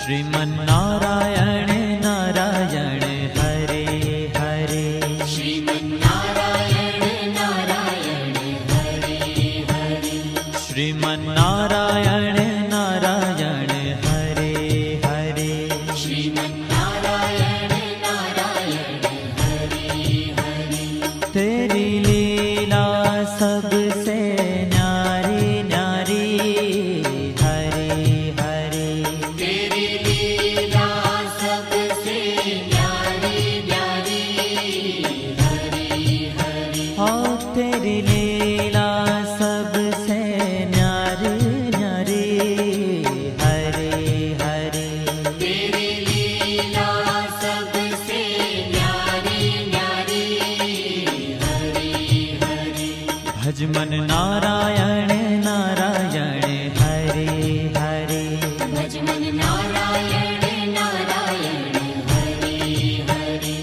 श्रीमन्नारायण नारायण हरे हरे। श्रीमन्नारायण नारायण हरे हरे। श्रीमन्नारायण नारायण हरे हरे। श्रीमन्नारायण नारायण हरे हरे। तेरी लीला सबसे न्यारी न्यारी हरे हरे। तेरी लीला सबसे न्यारी न्यारी हरे हरे। हाँ तेरी लीला सबसे न्यारी न्यारी हरे हरे। तेरी लीला सबसे न्यारी न्यारी हरे हरे। भजमन नारायण नारायण हरे हरे। भजमन नारायण नारायण हरे हरे।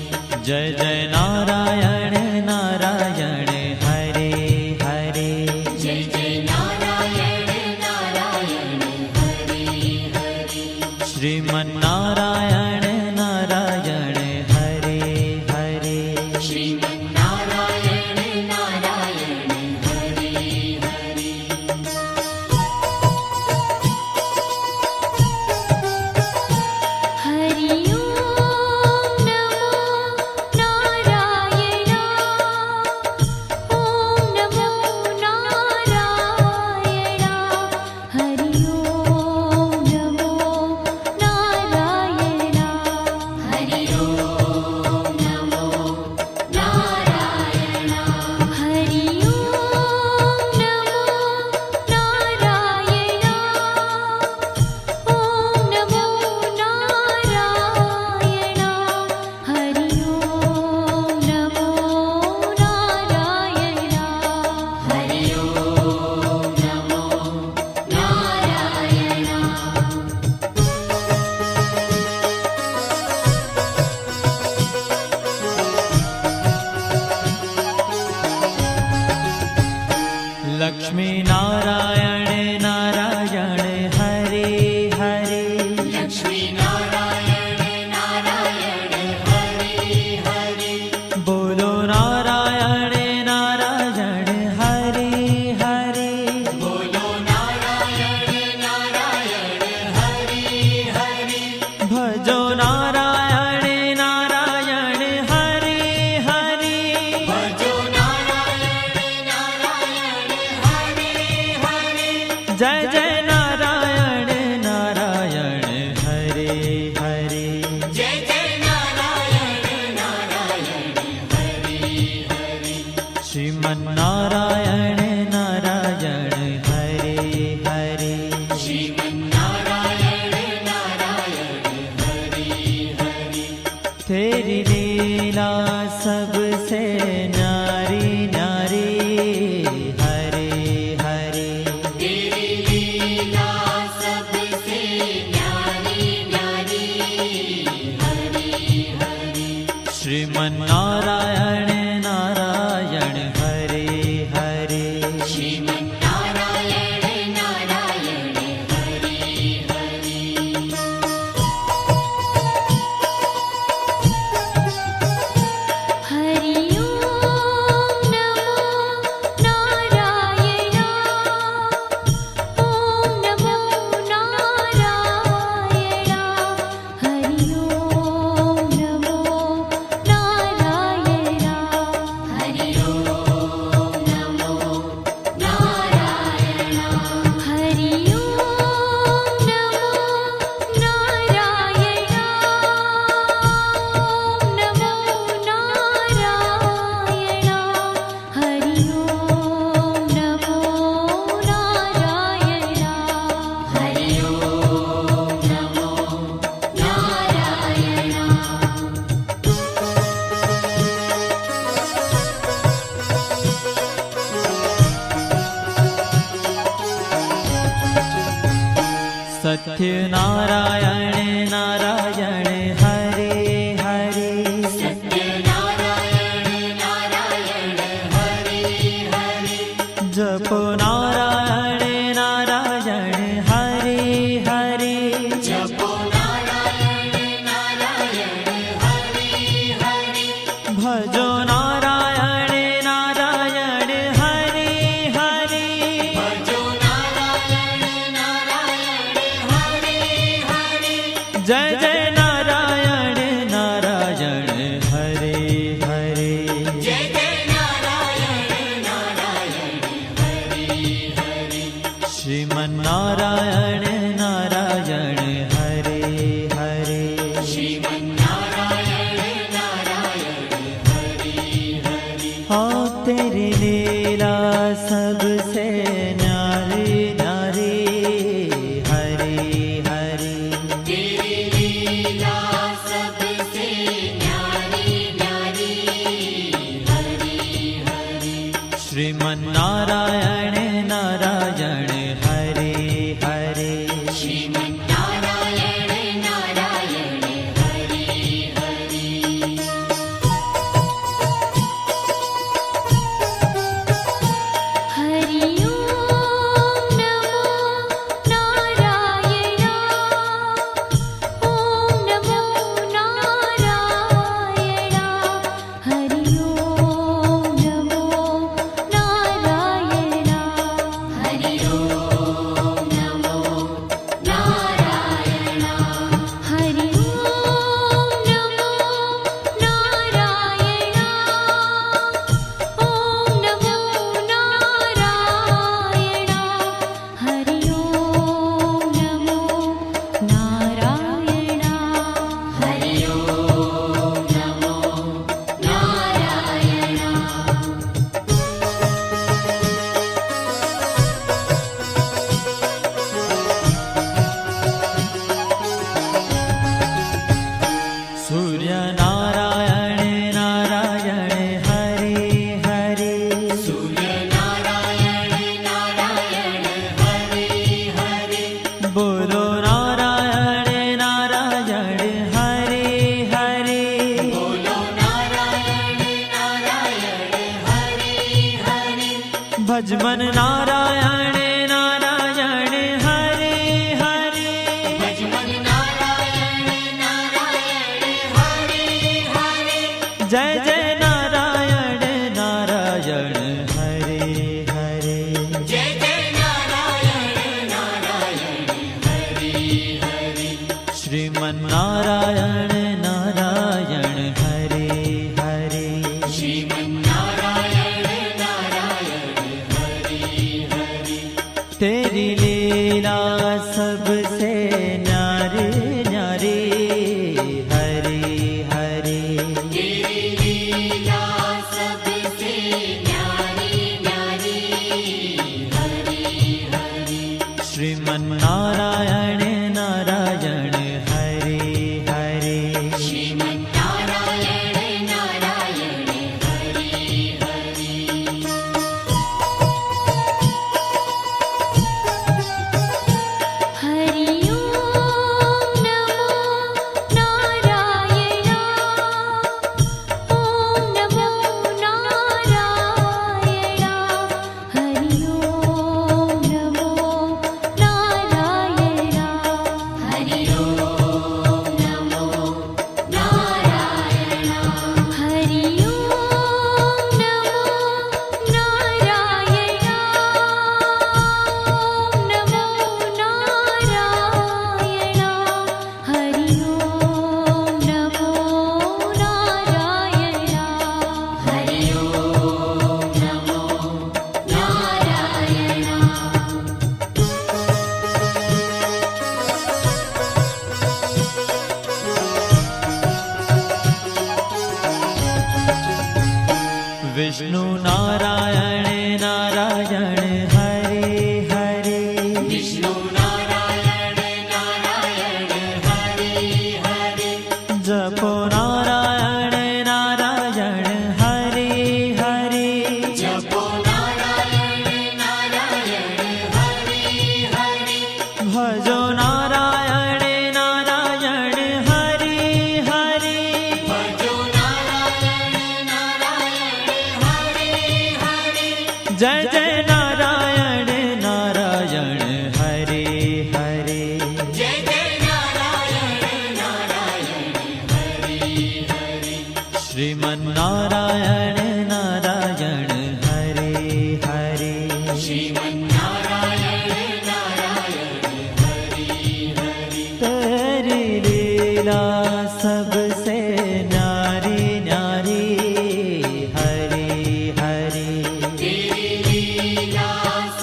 जय जय नारायण नारायण हरे हरे। जय जय नारायण नारायण हरे हरे। श्रीमन्नारायण नारायण हरे हरे। श्रीमन्नारायण नारायण हरे हरे। हरि ओम नमो नारायण। ओम नमो नारायण। हरि ओम नमो नारायण। हरि ओम नमो नारायण। हरि ओम नमो नारायण। ओम नमो नारायण। हरि ओम नमो नारायण। हरि ओम नमो नारायण। लक्ष्मी नारायण नारायण हरे हरे। लक्ष्मी नारायण नारायण हरे हरे। बोलो नारायण नारायण हरे हरे। बोलो नारायण नारायण हरे हरे। भजो नारायण नारायण हरे हरे। भजो नारायण नारायण हरे हरे। जय जय नारायण नारायण हरे हरे। जय जय नारायण नारायण हरे हरे। श्रीमन्नारायण नारायण हरे हरे। श्रीमन्नारायण नारायण हरे हरे। तेरी लीला सबसे न्यारी न्यारी हरे हरे। तेरी लीला सबसे न्यारी न्यारी हरे हरे। श्रीमन्नारायण नारायण हरे हरे। श्रीमन्नारायण नारायण हरे हरे। हरि ओम नमो नारायण। ओम नमो नारायण। हरि ओम नमो नारायण। हरि ओम नमो नारायण। हरि ओम नमो नारायण। ओम नमो नारायण। हरि ओम नमो नारायण। हरि ओम नमो नारायण। सत्य नारायण नारायण हरे हरे। सत्य नारायण भजो नारायण नारायण हरि हरि भजो नारायण नारायण हरि हरि जय जय नारायण नारायण हरे हरे जय जय नारायण नारायण हरि हरि श्रीमन्नारायण नारायण हरे हरे श्रीमन्नारायण नारायण हरि हरि हाँ तेरी लीला सबसे न्यारी न्यारी हरे हरे तेरी लीला सबसे न्यारी न्यारी हरि हरि श्रीमन्नारायण नारायण हरे हरे श्रीमन्नारायण नारायण हरि हरि हरि ओम नमो नारायण ओम नमो नारायण हरि ओम नमो नारायण हरि ओम नमो नारायण हरि ओम नमो नारायण ओम नमो नारायण हरि ओम नमो नारायण हरि ओम नमो नारायण सूर्य नारायण नारायण हरे हरे सूर्य नारायण नारायण हरि हरि बोलो नारायण नारायण हरे हरे बोलो नारायण नारायण हरि हरि भजमन नारायण नारायण हरे हरे भजमन नारायण नारायण हरि हरि जय जय नारायण नारायण हरे हरे जय जय नारायण नारायण हरि हरि श्रीमन्नारायण नारायण हरे हरे श्रीमन्नारायण नारायण हरि हरि तेरी लीला सबसे न्यारी न्यारी हरे हरे तेरी लीला सबसे न्यारी न्यारी हरि हरि श्रीमन्नारायण नारायण हरे हरे श्रीमन्नारायण नारायण हरि हरि हरि ओम नमो नारायण ओम नमो नारायण हरि ओम नमो नारायण हरि ओम नमो नारायण हरि ओम नमो नारायण ओम नमो नारायण हरि ओम नमो नारायण हरि ओम नमो नारायण विष्णु नारायण नारायण हरे हरे विष्णु नारायण नारायण हरि हरि जपो नारायण नारायण हरे हरे जपो नारायण नारायण हरि हरि भजो नारायण नारायण हरे हरे भजो नारायण नारायण हरि हरि जय जय नारायण नारायण हरे हरे जय जय नारायण नारायण हरि हरि श्रीमन्नारायण नारायण हरे हरे श्रीमन्नारायण नारायण हरि हरि तेरी लीला सबसे न्यारी न्यारी हरे हरे तेरी लीला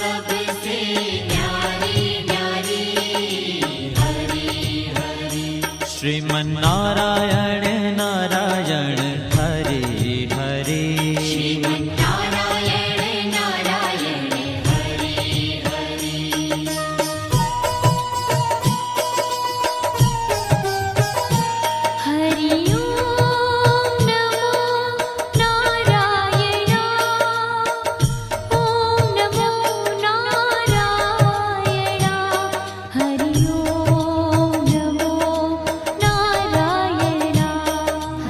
सबसे न्यारी न्यारी हरि हरि श्रीमन्नारायण नारायण हरे हरे श्रीमन्नारायण नारायण हरि हरि हरि ओम नमो नारायण ओम नमो नारायण हरि ओम नमो नारायण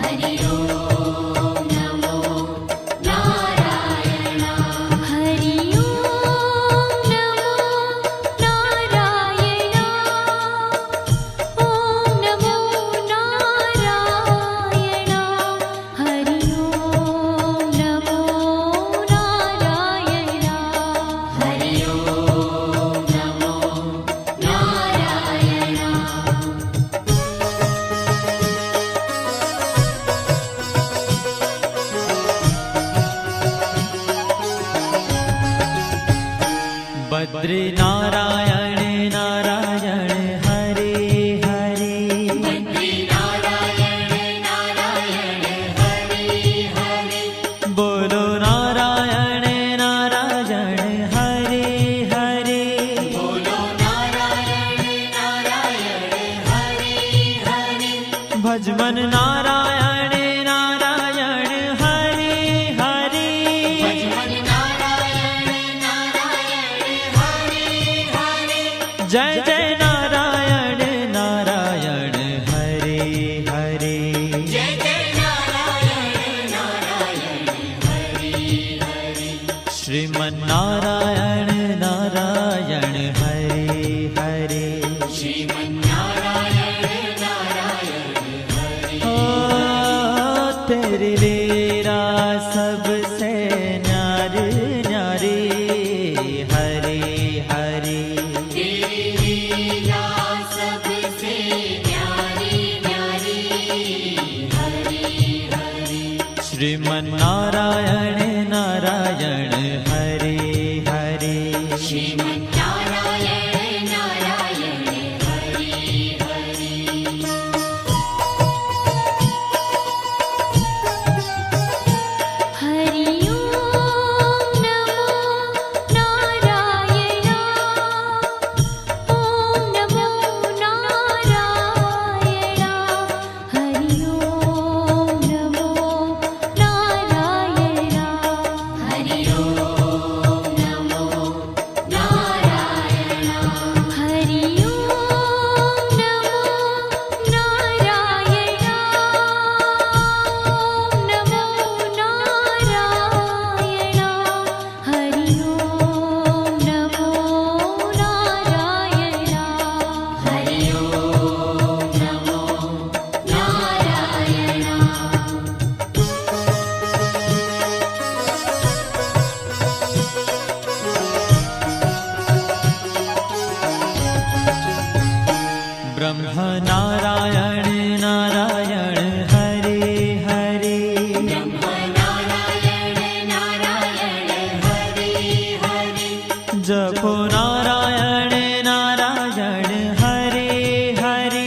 हरि ओम नमो नारायण हरि ओम नमो नारायण ओम नमो नारायण हरि ओम नमो नारायण हरि ओम नमो नारायण बद्री नारायण नारायण हरे हरे बद्री नारायण नारायण हरि हरि बोलो नारायण नारायण हरे हरे बोलो नारायण नारायण हरि हरि भजमन नारायण नारायण हरे हरे भजमन नारायण नारायण हरि हरि जय जय नारायण नारायण हरे हरे जय जय नारायण नारायण हरि हरि श्रीमन्नारायण नारायण हरे हरे श्रीमन्नारायण नारायण हरि ओ तेरी लीला सबसे न्यारी न्यारी हरे हरे तेरी लीला सबसे न्यारी न्यारी हरि हरि श्रीमन्नारायण नारायण हरे हरे श्रीमन्नारायण नारायण हरि हरि हरि ओम नमो नारायण ओम नमो नारायण हरि ओम नमो नारायण हरि ओम नमो नारायण हरि ओम नमो नारायण ओम नमो नारायण हरि ओम नमो नारायण हरि ओम नमो नारायण ब्रह्म नारायण नारायण हरे हरे ब्रह्म नारायण नारायण हरि हरि जपो नारायण नारायण हरे हरे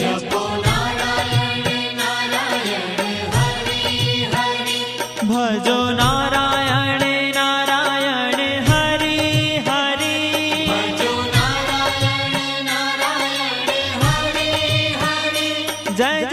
जपो नारायण नारायण हरि हरि भजो नारायण नारायण हरे हरे भजो नारायण नारायण हरि हरि जय